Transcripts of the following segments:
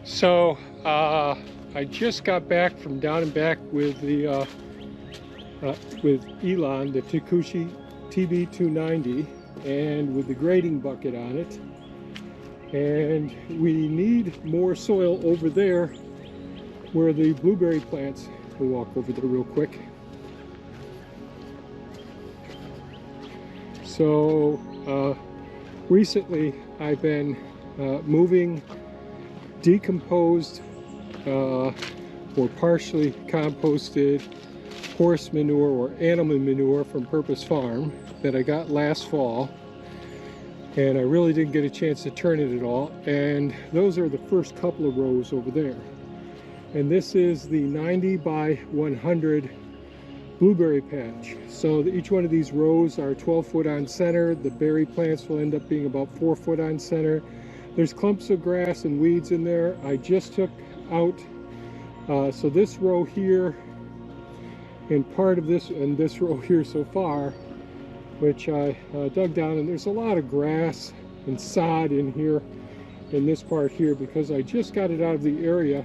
So I just got back from down and back with the with Elon, the Takeuchi TB290, and with the grading bucket on it. And we need more soil over there where the blueberry plants. We'll walk over there real quick. So recently I've been moving decomposed or partially composted horse manure or animal manure from Purpose Farm that I got last fall, and I really didn't get a chance to turn it at all. And those are the first couple of rows over there, and this is the 90 by 100 blueberry patch. So each one of these rows are 12 foot on center. The berry plants will end up being about 4 foot on center. There's clumps of grass and weeds in there. I just took out so this row here and part of this and this row here so far, which I dug down, and there's a lot of grass and sod in here in this part here because I just got it out of the area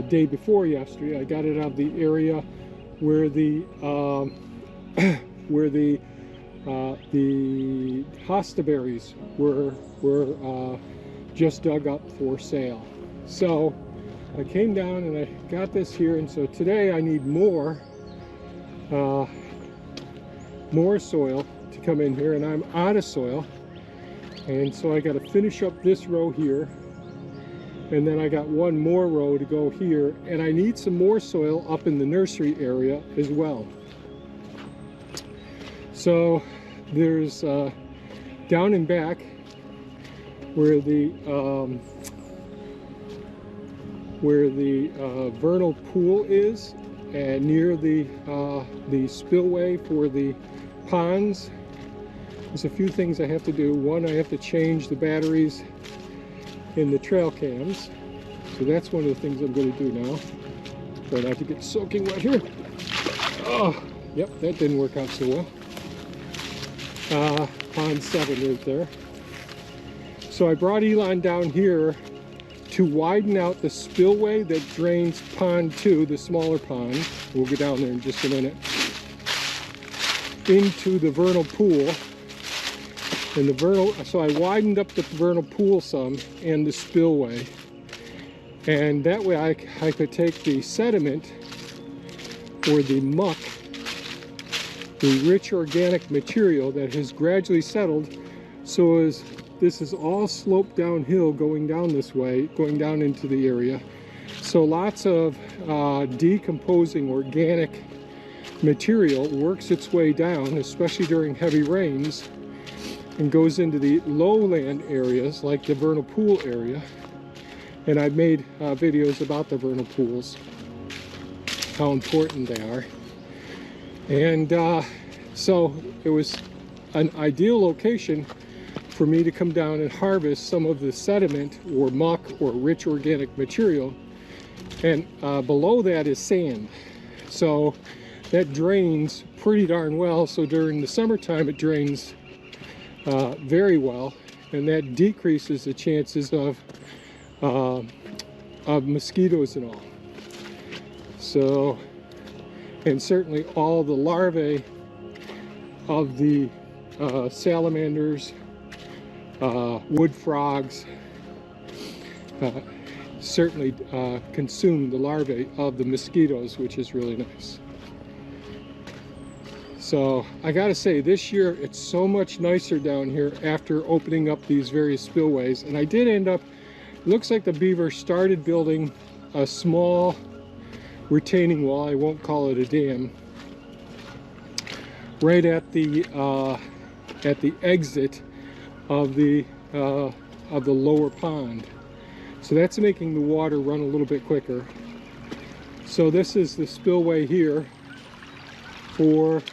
day before yesterday. I got it out of the area where the hosta berries were just dug up for sale. So I came down and I got this here, and so today I need more soil to come in here, and I'm out of soil, and so I got to finish up this row here, and then I got one more row to go here, and I need some more soil up in the nursery area as well. So there's down and back where the vernal pool is, and near the spillway for the ponds. There's a few things I have to do. One, I have to change the batteries in the trail cams, so that's one of the things I'm going to do now. Try not to get soaking wet here. Oh, yep, that didn't work out so well. Pond 7 right there. So I brought Elon down here to widen out the spillway that drains pond 2, the smaller pond. We'll get down there in just a minute. Into the vernal pool. And the vernal, so I widened up the vernal pool some and the spillway. And that way I could take the sediment or the muck, the rich organic material that has gradually settled, so as this is all sloped downhill going down this way, going down into the area. So lots of decomposing organic material works its way down, especially during heavy rains, and goes into the lowland areas like the vernal pool area. And I've made videos about the vernal pools, how important they are. And so it was an ideal location for me to come down and harvest some of the sediment or muck or rich organic material. And below that is sand. So that drains pretty darn well. So during the summertime it drains very well, and that decreases the chances of mosquitoes and all. So, and certainly all the larvae of the salamanders, wood frogs, certainly consume the larvae of the mosquitoes, which is really nice. So I gotta say, this year it's so much nicer down here after opening up these various spillways. And I did end up, looks like the beaver started building a small retaining wall, I won't call it a dam, right at the exit of the lower pond. So that's making the water run a little bit quicker. So this is the spillway here for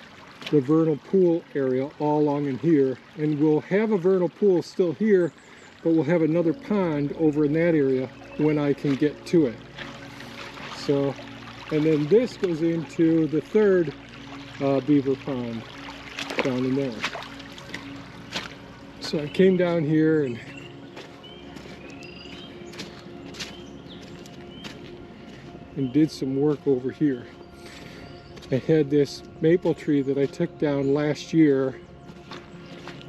the vernal pool area all along in here, and we'll have a vernal pool still here, but we'll have another pond over in that area when I can get to it. So, and then this goes into the third beaver pond down in there. So I came down here and and did some work over here. I had this maple tree that I took down last year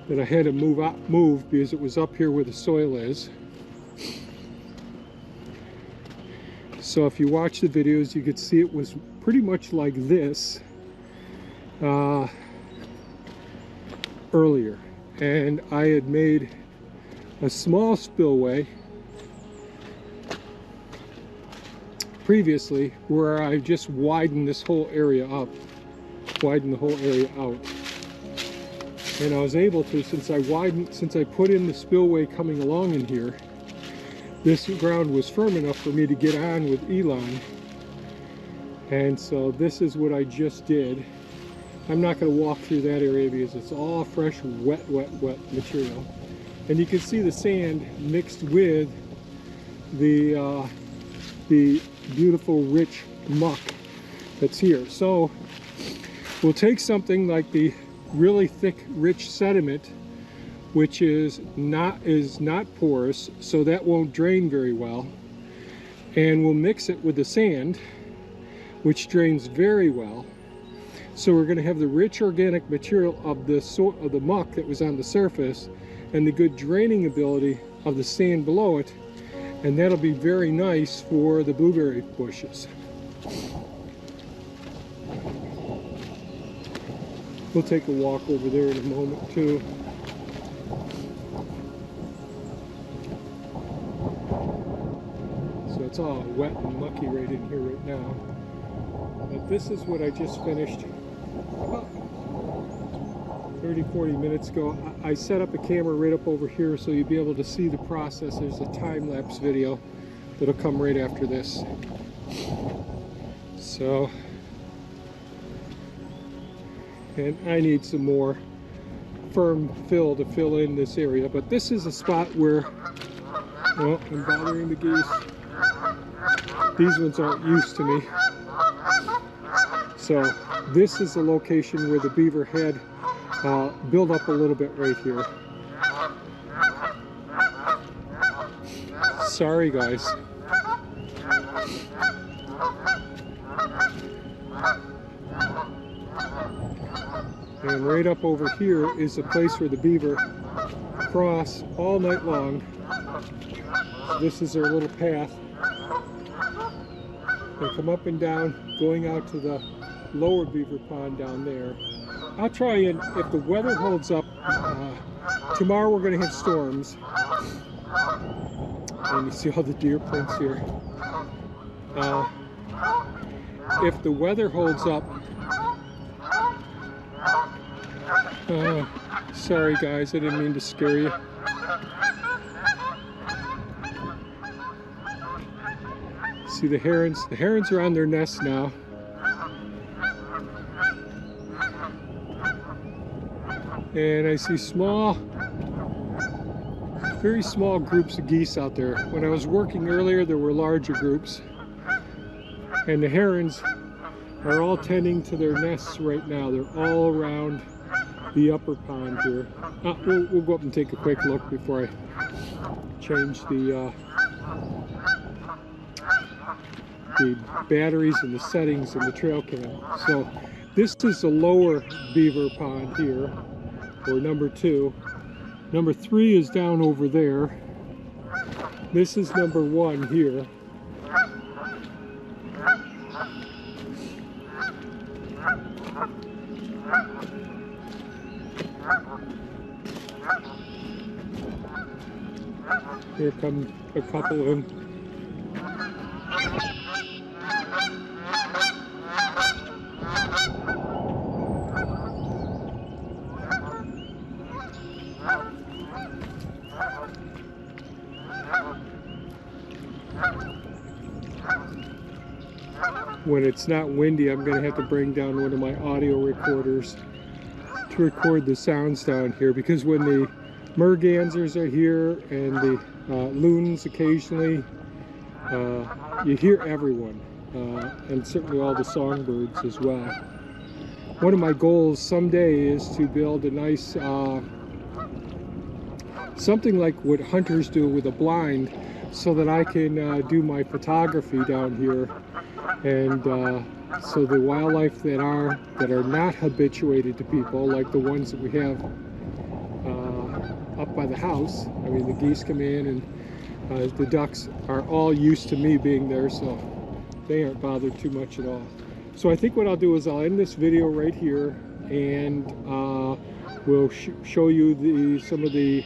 that I had to move because it was up here where the soil is. So if you watch the videos, you could see it was pretty much like this earlier. And I had made a small spillway previously where I just widened this whole area up, widened the whole area out. And I was able to, since I put in the spillway coming along in here, this ground was firm enough for me to get on with Elon. And so this is what I just did. I'm not going to walk through that area because it's all fresh, wet material. And you can see the sand mixed with the beautiful rich muck that's here. So we'll take something like the really thick rich sediment, which is not porous, so that won't drain very well, and we'll mix it with the sand, which drains very well. So we're going to have the rich organic material of the muck that was on the surface and the good draining ability of the sand below it, and that'll be very nice for the blueberry bushes. We'll take a walk over there in a moment too. So it's all wet and mucky right in here right now. But this is what I just finished about 30-40 minutes ago. I set up a camera right up over here so you'll be able to see the process. There's a time-lapse video that'll come right after this. So, and I need some more firm fill to fill in this area, but this is a spot where, well, I'm bothering the geese. These ones aren't used to me. So this is the location where the beaver had built up a little bit right here. Sorry guys. And right up over here is a place where the beaver cross all night long. This is their little path. They come up and down, going out to the lower beaver pond down there. I'll try and, if the weather holds up, tomorrow we're going to have storms. And you see all the deer prints here. If the weather holds up, sorry guys, I didn't mean to scare you. See the herons? The herons are on their nests now. And I see small, very small groups of geese out there. When I was working earlier, there were larger groups. And the herons are all tending to their nests right now. They're all around the upper pond here. We'll go up and take a quick look before I change the batteries and the settings in the trail cam. So this is the lower beaver pond here, or number 2. Number 3 is down over there. This is number 1 here. Here come a couple of them. When it's not windy, I'm going to have to bring down one of my audio recorders to record the sounds down here, because when the mergansers are here and the loons occasionally, you hear everyone, and certainly all the songbirds as well. One of my goals someday is to build a nice, something like what hunters do with a blind, so that I can do my photography down here, and so the wildlife that are not habituated to people, like the ones that we have up by the house. I mean, the geese come in, and the ducks are all used to me being there, so they aren't bothered too much at all. So I think what I'll do is I'll end this video right here, and we'll show you some of the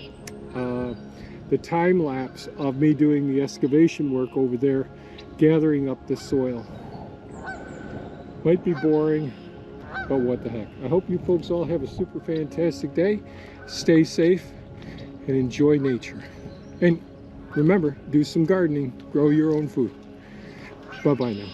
time lapse of me doing the excavation work over there, gathering up the soil. Might be boring, but what the heck. I hope you folks all have a super fantastic day. Stay safe and enjoy nature. And remember, do some gardening, grow your own food. Bye-bye now.